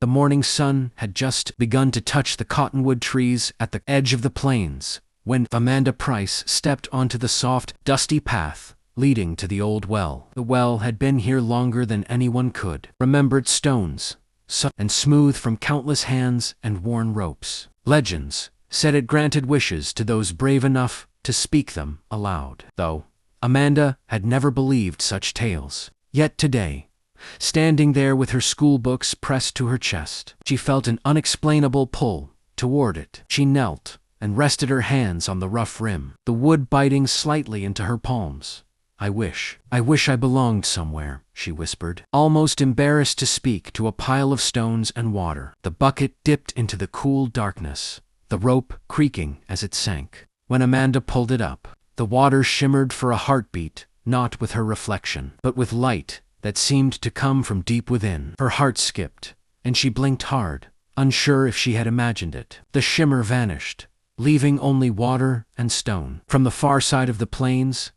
The morning sun had just begun to touch the cottonwood trees at the edge of the plains when Amanda Price stepped onto the soft, dusty path leading to the old well. The well had been here longer than anyone could. Remembered stones, soft and smooth from countless hands and worn ropes. Legends said it granted wishes to those brave enough to speak them aloud. Though Amanda had never believed such tales. Yet today, standing there with her school books pressed to her chest, she felt an unexplainable pull toward it. She knelt and rested her hands on the rough rim, the wood biting slightly into her palms. I wish I belonged somewhere," she whispered, almost embarrassed to speak to a pile of stones and water. The bucket dipped into the cool darkness, the rope creaking as it sank. When Amanda pulled it up, the water shimmered for a heartbeat, not with her reflection, but with light that seemed to come from deep within. Her heart skipped, and she blinked hard, unsure if she had imagined it. The shimmer vanished, leaving only water and stone. From the far side of the plains,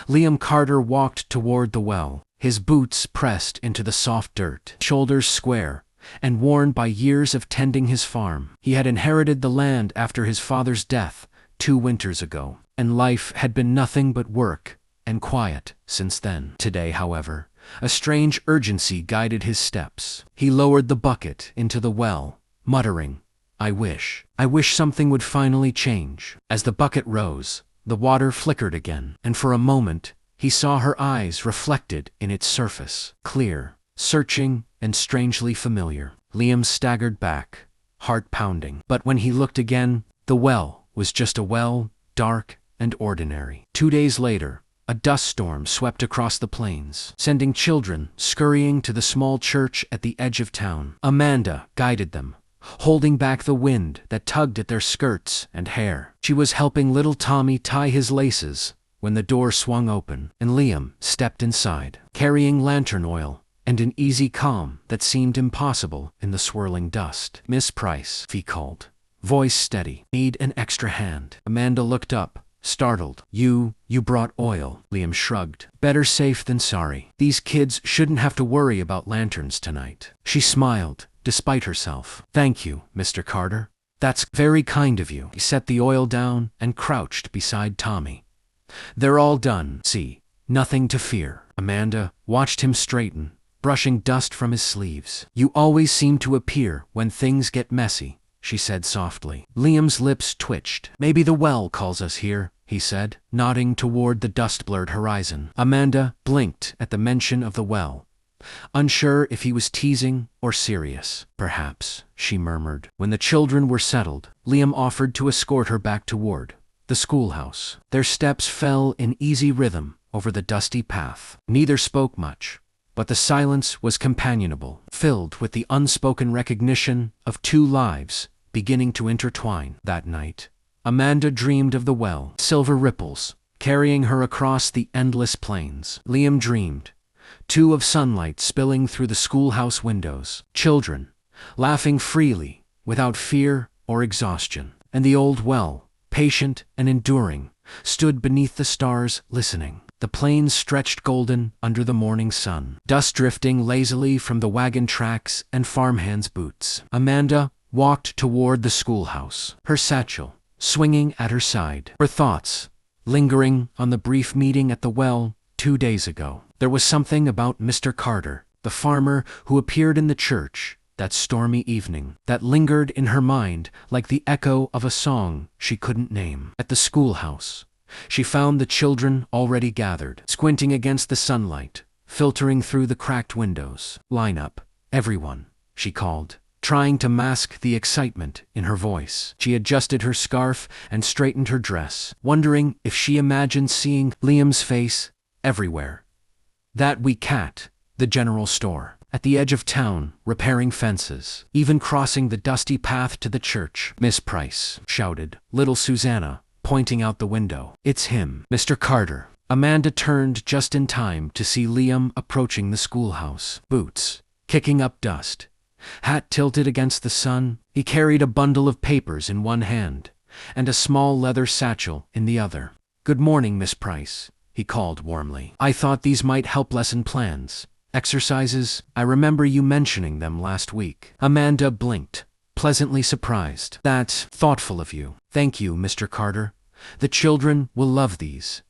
Liam Carter walked toward the well, his boots pressed into the soft dirt, shoulders square and worn by years of tending his farm. He had inherited the land after his father's death 2 winters ago, and life had been nothing but work and quiet since then. Today, however, a strange urgency guided his steps. He lowered the bucket into the well, muttering, I wish something would finally change." As the bucket rose, the water flickered again, and for a moment he saw her eyes reflected in its surface, clear, searching, and strangely familiar. Liam staggered back, heart pounding. But when he looked again, the well was just a well, dark and ordinary. 2 days later, a dust storm swept across the plains, sending children scurrying to the small church at the edge of town. Amanda guided them, holding back the wind that tugged at their skirts and hair. She was helping little Tommy tie his laces when the door swung open, and Liam stepped inside, carrying lantern oil and an easy calm that seemed impossible in the swirling dust. "Miss Price," he called, voice steady. "Need an extra hand." Amanda looked up, startled. You brought oil." Liam shrugged. "Better safe than sorry. These kids shouldn't have to worry about lanterns tonight." She smiled, despite herself. "Thank you, Mr. Carter. That's very kind of you." He set the oil down and crouched beside Tommy. "They're all done. See, nothing to fear." Amanda watched him straighten, brushing dust from his sleeves. "You always seem to appear when things get messy," she said softly. Liam's lips twitched. "Maybe the well calls us here," he said, nodding toward the dust-blurred horizon. Amanda blinked at the mention of the well, unsure if he was teasing or serious. "Perhaps," she murmured. When the children were settled, Liam offered to escort her back toward the schoolhouse. Their steps fell in easy rhythm over the dusty path. Neither spoke much, but the silence was companionable, filled with the unspoken recognition of 2 lives beginning to intertwine. That night, Amanda dreamed of the well, silver ripples carrying her across the endless plains. Liam dreamed, too, of sunlight spilling through the schoolhouse windows, children laughing freely without fear or exhaustion, and the old well, patient and enduring, stood beneath the stars listening. The plains stretched golden under the morning sun, dust drifting lazily from the wagon tracks and farmhands' boots. Amanda walked toward the schoolhouse, her satchel swinging at her side, her thoughts lingering on the brief meeting at the well 2 days ago. There was something about Mr. Carter, the farmer who appeared in the church that stormy evening, that lingered in her mind like the echo of a song she couldn't name. At the schoolhouse, she found the children already gathered, squinting against the sunlight, filtering through the cracked windows. "Line up, everyone," she called, trying to mask the excitement in her voice. She adjusted her scarf and straightened her dress, wondering if she imagined seeing Liam's face everywhere. That wee cat, the general store, at the edge of town, repairing fences, even crossing the dusty path to the church. "Miss Price," shouted little Susanna, pointing out the window. "It's him, Mr. Carter." Amanda turned just in time to see Liam approaching the schoolhouse, boots kicking up dust, hat tilted against the sun. He carried a bundle of papers in one hand and a small leather satchel in the other. "Good morning, Miss Price," he called warmly. "I thought these might help lesson plans. Exercises? I remember you mentioning them last week. Amanda blinked, pleasantly surprised. That's thoughtful of you. Thank you, Mr. Carter. The children will love these.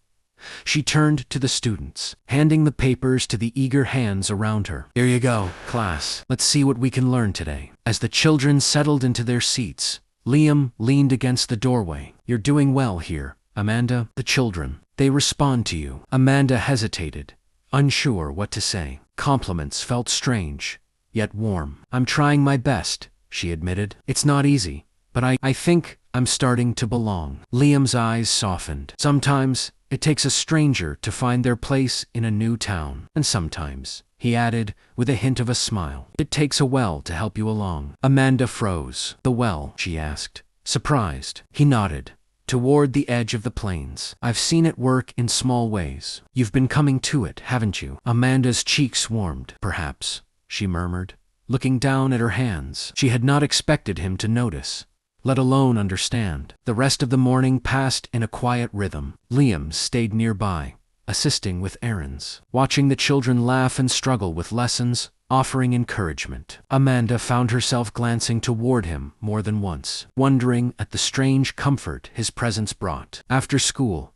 She turned to the students, handing the papers to the eager hands around her. Here you go, class. Let's see what we can learn today. As the children settled into their seats, Liam leaned against the doorway. You're doing well here, Amanda. The children, they respond to you. Amanda hesitated, unsure what to say. Compliments felt strange, yet warm. I'm trying my best, she admitted. It's not easy, but I think I'm starting to belong. Liam's eyes softened. Sometimes it takes a stranger to find their place in a new town. And sometimes, he added, with a hint of a smile, it takes a well to help you along. Amanda froze. The well? She asked, surprised. He nodded, toward the edge of the plains. I've seen it work in small ways. You've been coming to it, haven't you? Amanda's cheeks warmed. Perhaps, she murmured, looking down at her hands. She had not expected him to notice, let alone understand. The rest of the morning passed in a quiet rhythm. Liam stayed nearby, assisting with errands, watching the children laugh and struggle with lessons, offering encouragement. Amanda found herself glancing toward him more than once, wondering at the strange comfort his presence brought. After school,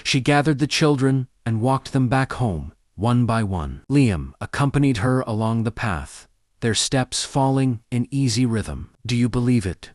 she gathered the children and walked them back home, one by one. Liam accompanied her along the path, their steps falling in easy rhythm. Do you believe it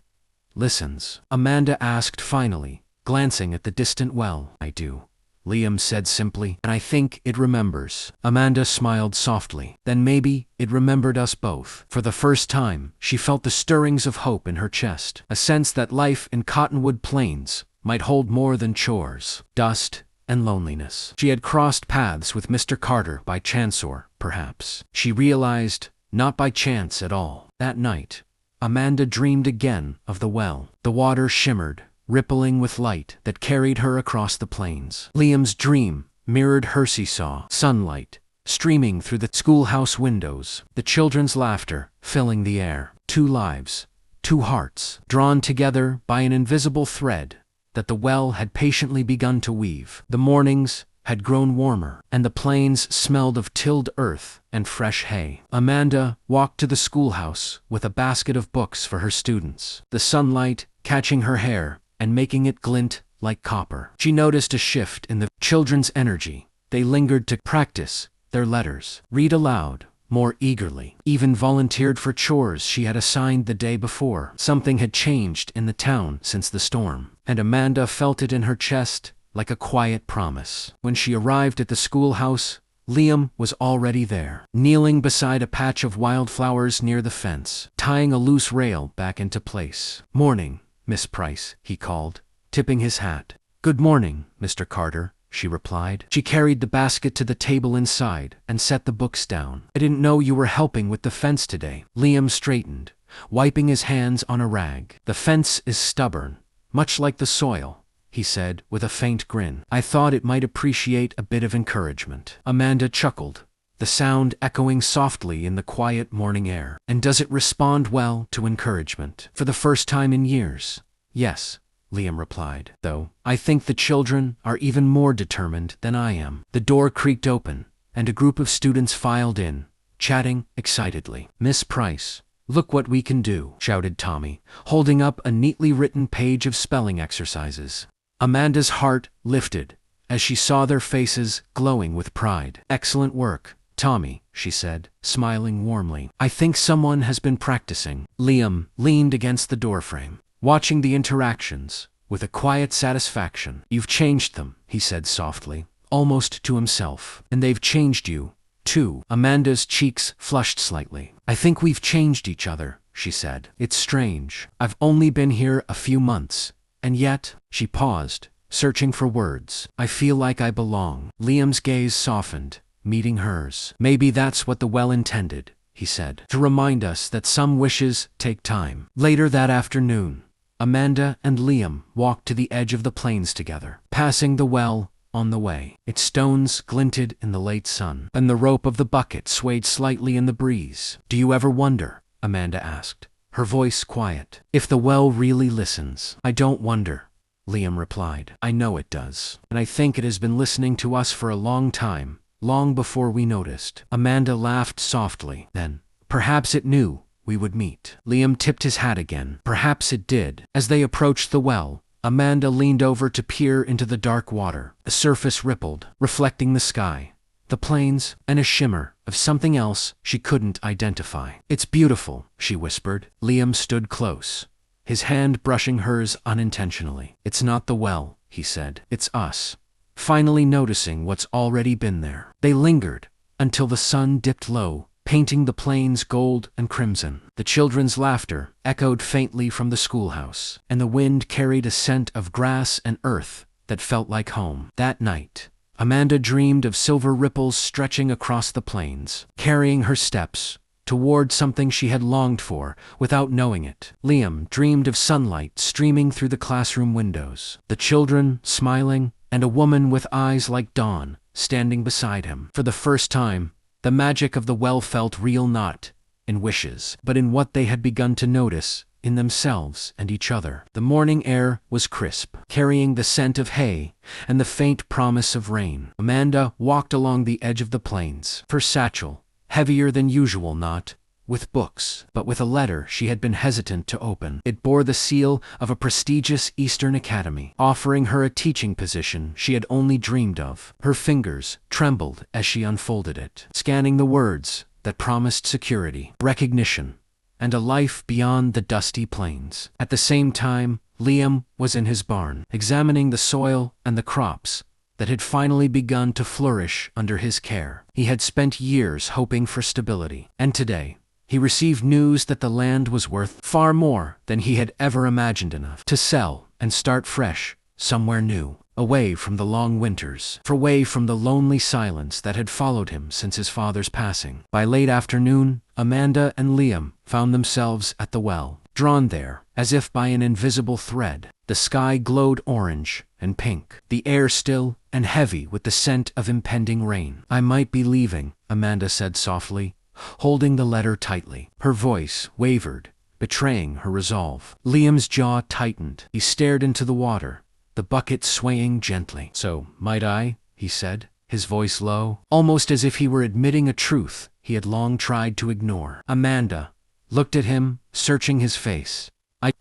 listens? Amanda asked finally, glancing at the distant well. I do, Liam said simply, and I think it remembers. Amanda smiled softly. Then maybe it remembered us both. For the first time, she felt the stirrings of hope in her chest, a sense that life in Cottonwood Plains might hold more than chores, dust, and loneliness. She had crossed paths with Mr. Carter by chance, or perhaps, she realized, not by chance at all. That night, Amanda dreamed again of the well. The water shimmered, rippling with light that carried her across the plains. Liam's dream mirrored her. She saw sunlight streaming through the schoolhouse windows, the children's laughter filling the air. Two lives, two hearts, drawn together by an invisible thread that the well had patiently begun to weave. The mornings had grown warmer, and the plains smelled of tilled earth and fresh hay. Amanda walked to the schoolhouse with a basket of books for her students, the sunlight catching her hair and making it glint like copper. She noticed a shift in the children's energy. They lingered to practice their letters, read aloud more eagerly, even volunteered for chores she had assigned the day before. Something had changed in the town since the storm, and Amanda felt it in her chest like a quiet promise. When she arrived at the schoolhouse, Liam was already there, kneeling beside a patch of wildflowers near the fence, tying a loose rail back into place. Morning, Miss Price, he called, tipping his hat. Good morning, Mr. Carter, she replied. She carried the basket to the table inside and set the books down. I didn't know you were helping with the fence today. Liam straightened, wiping his hands on a rag. The fence is stubborn, much like the soil, he said with a faint grin. I thought it might appreciate a bit of encouragement. Amanda chuckled, the sound echoing softly in the quiet morning air. And does it respond well to encouragement? For the first time in years, yes, Liam replied. Though, I think the children are even more determined than I am. The door creaked open, and a group of students filed in, chatting excitedly. Miss Price, look what we can do, shouted Tommy, holding up a neatly written page of spelling exercises. Amanda's heart lifted as she saw their faces glowing with pride. Excellent work, Tommy, she said, smiling warmly. I think someone has been practicing. Liam leaned against the doorframe, watching the interactions with a quiet satisfaction. You've changed them, he said softly, almost to himself. And they've changed you, too. Amanda's cheeks flushed slightly. I think we've changed each other, she said. It's strange. I've only been here a few months, and yet, she paused, searching for words. I feel like I belong. Liam's gaze softened, meeting hers. Maybe that's what the well intended, he said, to remind us that some wishes take time. Later that afternoon, Amanda and Liam walked to the edge of the plains together, passing the well on the way. Its stones glinted in the late sun, and the rope of the bucket swayed slightly in the breeze. Do you ever wonder, Amanda asked, her voice quiet, if the well really listens? I don't wonder, Liam replied. I know it does, and I think it has been listening to us for a long time, long before we noticed. Amanda laughed softly. Then, perhaps it knew we would meet. Liam tipped his hat again. Perhaps it did. As they approached the well, Amanda leaned over to peer into the dark water. The surface rippled, reflecting the sky, the plains, and a shimmer of something else she couldn't identify. "It's beautiful," she whispered. Liam stood close, his hand brushing hers unintentionally. "It's not the well," he said. "It's us, finally noticing what's already been there." They lingered until the sun dipped low, painting the plains gold and crimson. The children's laughter echoed faintly from the schoolhouse, and the wind carried a scent of grass and earth that felt like home. That night, Amanda dreamed of silver ripples stretching across the plains, carrying her steps toward something she had longed for without knowing it. Liam dreamed of sunlight streaming through the classroom windows, the children smiling, and a woman with eyes like dawn standing beside him. For the first time, the magic of the well felt real, not in wishes, but in what they had begun to notice in themselves and each other. The morning air was crisp, carrying the scent of hay and the faint promise of rain. Amanda walked along the edge of the plains, her satchel heavier than usual, not with books, but with a letter she had been hesitant to open. It bore the seal of a prestigious Eastern academy, offering her a teaching position she had only dreamed of. Her fingers trembled as she unfolded it, scanning the words that promised security, recognition, and a life beyond the dusty plains. At the same time, Liam was in his barn, examining the soil and the crops that had finally begun to flourish under his care. He had spent years hoping for stability, and today, he received news that the land was worth far more than he had ever imagined, enough to sell and start fresh somewhere new, away from the long winters, away from the lonely silence that had followed him since his father's passing. By late afternoon, Amanda and Liam found themselves at the well, drawn there as if by an invisible thread. The sky glowed orange and pink, the air still and heavy with the scent of impending rain. "I might be leaving," Amanda said softly, holding the letter tightly. Her voice wavered, betraying her resolve. Liam's jaw tightened. He stared into the water, the bucket swaying gently. "So, might I?" he said, his voice low, almost as if he were admitting a truth he had long tried to ignore. Amanda looked at him, searching his face.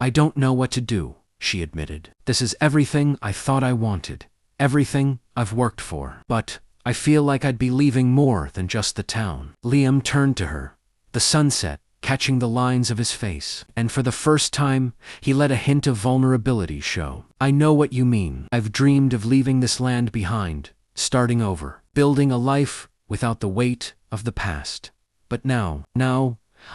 I don't know what to do," she admitted. "This is everything I thought I wanted, everything I've worked for. But I feel like I'd be leaving more than just the town." Liam turned to her, the sunset catching the lines of his face, and for the first time, he let a hint of vulnerability show. "I know what you mean. I've dreamed of leaving this land behind, starting over, building a life without the weight of the past. But now,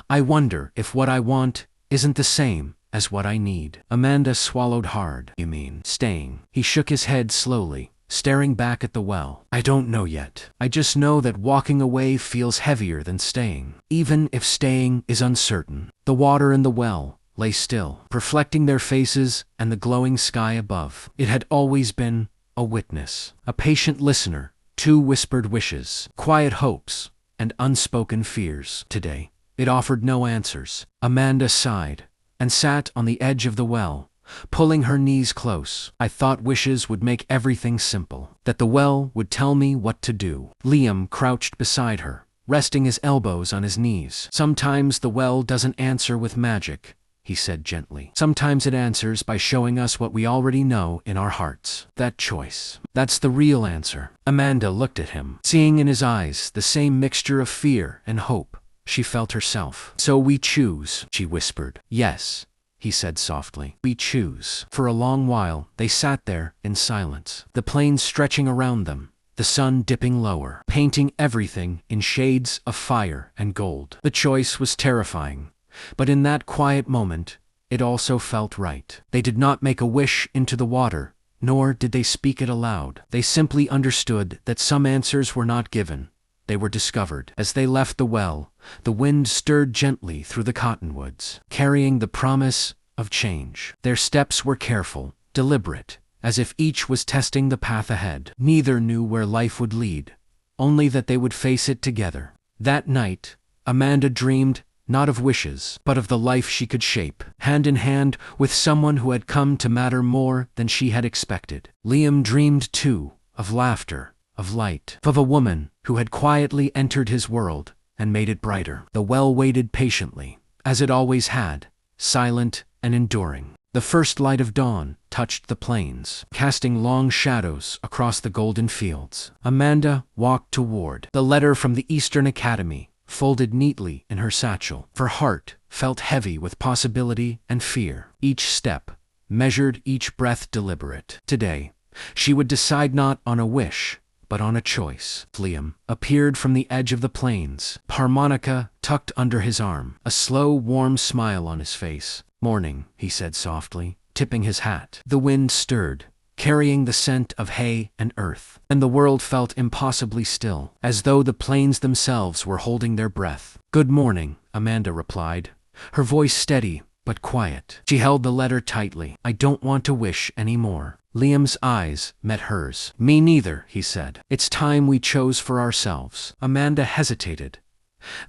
I wonder if what I want isn't the same as what I need." Amanda swallowed hard. "You mean staying?" He shook his head slowly, staring back at the well. "I don't know yet. I just know that walking away feels heavier than staying, even if staying is uncertain." The water in the well lay still, reflecting their faces and the glowing sky above. It had always been a witness, a patient listener to whispered wishes, quiet hopes, and unspoken fears. Today, it offered no answers. Amanda sighed and sat on the edge of the well, pulling her knees close. "I thought wishes would make everything simple, that the well would tell me what to do." Liam crouched beside her, resting his elbows on his knees. "Sometimes the well doesn't answer with magic," he said gently. "Sometimes it answers by showing us what we already know in our hearts. That choice, that's the real answer." Amanda looked at him, seeing in his eyes the same mixture of fear and hope she felt herself. "So we choose," she whispered. "Yes," he said softly. "We choose." For a long while, they sat there in silence, the plains stretching around them, the sun dipping lower, painting everything in shades of fire and gold. The choice was terrifying, but in that quiet moment, it also felt right. They did not make a wish into the water, nor did they speak it aloud. They simply understood that some answers were not given. They were discovered. As they left the well, the wind stirred gently through the cottonwoods, carrying the promise of change. Their steps were careful, deliberate, as if each was testing the path ahead. Neither knew where life would lead, only that they would face it together. That night, Amanda dreamed not of wishes, but of the life she could shape, hand in hand with someone who had come to matter more than she had expected. Liam dreamed too, of laughter, of light, of a woman who had quietly entered his world and made it brighter. The well waited patiently, as it always had, silent and enduring. The first light of dawn touched the plains, casting long shadows across the golden fields. Amanda walked toward the letter from the Eastern Academy, folded neatly in her satchel. Her heart felt heavy with possibility and fear. Each step measured, each breath deliberate. Today, she would decide not on a wish, but on a choice. Liam appeared from the edge of the plains, harmonica tucked under his arm, a slow, warm smile on his face. "Morning," he said softly, tipping his hat. The wind stirred, carrying the scent of hay and earth, and the world felt impossibly still, as though the plains themselves were holding their breath. "Good morning," Amanda replied, her voice steady but quiet. She held the letter tightly. "I don't want to wish any more." Liam's eyes met hers. "Me neither," he said. "It's time we chose for ourselves." Amanda hesitated,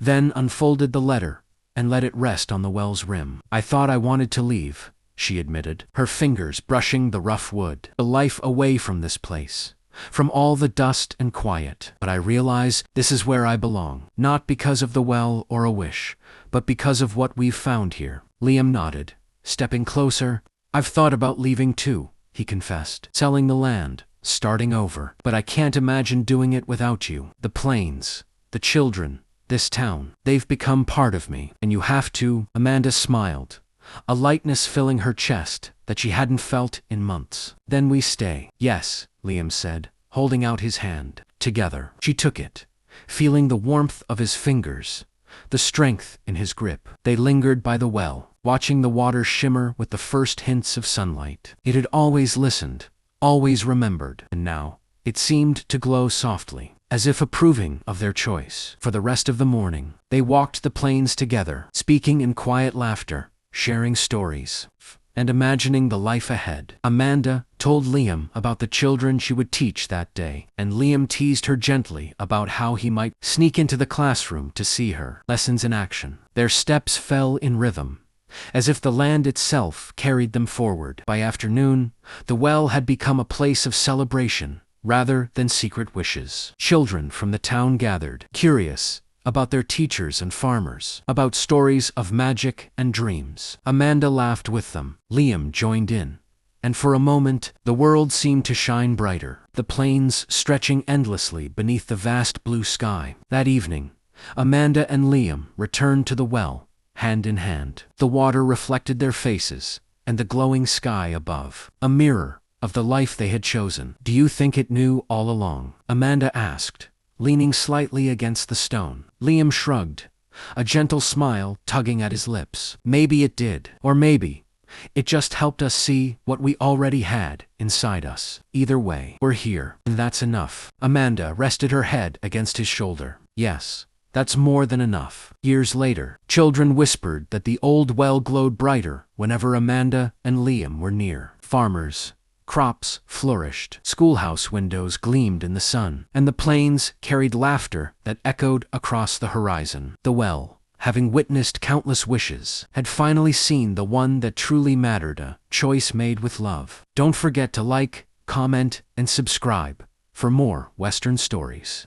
then unfolded the letter and let it rest on the well's rim. "I thought I wanted to leave," she admitted, her fingers brushing the rough wood. "A life away from this place, from all the dust and quiet. But I realize this is where I belong, not because of the well or a wish, but because of what we've found here." Liam nodded, stepping closer. "I've thought about leaving too," he confessed. "Selling the land, starting over. But I can't imagine doing it without you. The plains, the children, this town, they've become part of me, and you have to." Amanda smiled, a lightness filling her chest that she hadn't felt in months. "Then we stay." "Yes," Liam said, holding out his hand. "Together." She took it, feeling the warmth of his fingers, the strength in his grip. They lingered by the well, watching the water shimmer with the first hints of sunlight. It had always listened, always remembered, and now it seemed to glow softly, as if approving of their choice. For the rest of the morning, they walked the plains together, speaking in quiet laughter, sharing stories, and imagining the life ahead. Amanda told Liam about the children she would teach that day, and Liam teased her gently about how he might sneak into the classroom to see her lessons in action. Their steps fell in rhythm, as if the land itself carried them forward. By afternoon, the well had become a place of celebration rather than secret wishes. Children from the town gathered, curious about their teachers and farmers, about stories of magic and dreams. Amanda laughed with them. Liam joined in, and for a moment, the world seemed to shine brighter, the plains stretching endlessly beneath the vast blue sky. That evening, Amanda and Liam returned to the well, hand in hand. The water reflected their faces, and the glowing sky above, a mirror of the life they had chosen. "Do you think it knew all along?" Amanda asked, leaning slightly against the stone. Liam shrugged, a gentle smile tugging at his lips. "Maybe it did, or maybe it just helped us see what we already had inside us. Either way, we're here, and that's enough." Amanda rested her head against his shoulder. "Yes, that's more than enough." Years later, children whispered that the old well glowed brighter whenever Amanda and Liam were near. Farmers, crops flourished, schoolhouse windows gleamed in the sun, and the plains carried laughter that echoed across the horizon. The well, having witnessed countless wishes, had finally seen the one that truly mattered, a choice made with love. Don't forget to like, comment, and subscribe for more Western stories.